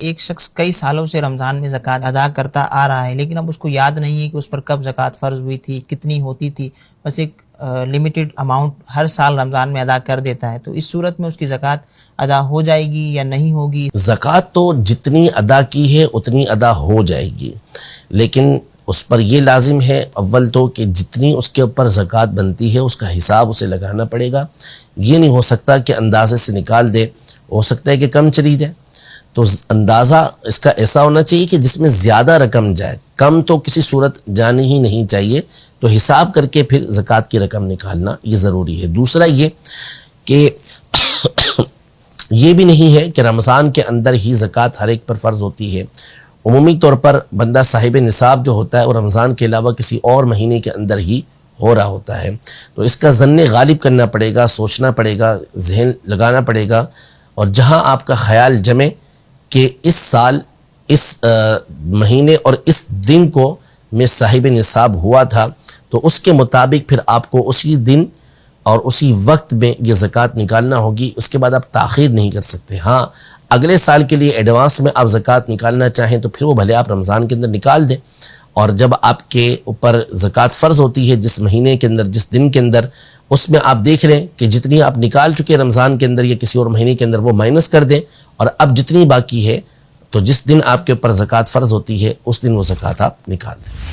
एक शख्स कई सालों से रमज़ान में ज़कात अदा करता आ रहा है, लेकिन अब उसको याद नहीं है कि उस पर कब ज़कात फ़र्ज़ हुई थी, कितनी होती थी। बस एक लिमिटेड अमाउंट हर साल रमज़ान में अदा कर देता है। तो इस सूरत में उसकी ज़कात अदा हो जाएगी या नहीं होगी? ज़कात तो जितनी अदा की है उतनी अदा हो जाएगी, लेकिन उस पर यह लाजिम है अव्वल तो कि जितनी उसके ऊपर ज़कात बनती है उसका हिसाब उसे लगाना पड़ेगा। ये नहीं हो सकता कि अंदाज़े से निकाल दे, हो सकता है कि कम चली जाए। तो अंदाज़ा इसका ऐसा होना चाहिए कि जिसमें ज़्यादा रकम जाए, कम तो किसी सूरत जानी ही नहीं चाहिए। तो हिसाब करके फिर ज़कात की रकम निकालना ये ज़रूरी है। दूसरा ये कि ये भी नहीं है कि रमज़ान के अंदर ही ज़कात हर एक पर फ़र्ज़ होती है। उमूमी तौर पर बंदा साहिब निसाब जो होता है वो रमज़ान के अलावा किसी और महीने के अंदर ही हो रहा होता है। तो इसका ज़न्ने गालिब करना पड़ेगा, सोचना पड़ेगा, जहन लगाना पड़ेगा। और जहाँ आपका ख़याल जमे कि इस साल इस महीने और इस दिन को मैं साहिब निसाब हुआ था, तो उसके मुताबिक फिर आपको उसी दिन और उसी वक्त में ये ज़कात निकालना होगी। उसके बाद आप ताख़ीर नहीं कर सकते। हाँ, अगले साल के लिए एडवांस में आप ज़कात निकालना चाहें तो फिर वो भले आप रमज़ान के अंदर निकाल दें। और जब आपके ऊपर ज़कात फ़र्ज़ होती है जिस महीने के अंदर, जिस दिन के अंदर, उसमें आप देख लें कि जितनी आप निकाल चुके हैं रमज़ान के अंदर या किसी और महीने के अंदर वो माइनस कर दें, और अब जितनी बाकी है तो जिस दिन आपके ऊपर ज़कात फ़र्ज़ होती है उस दिन वो ज़कात आप निकाल दें।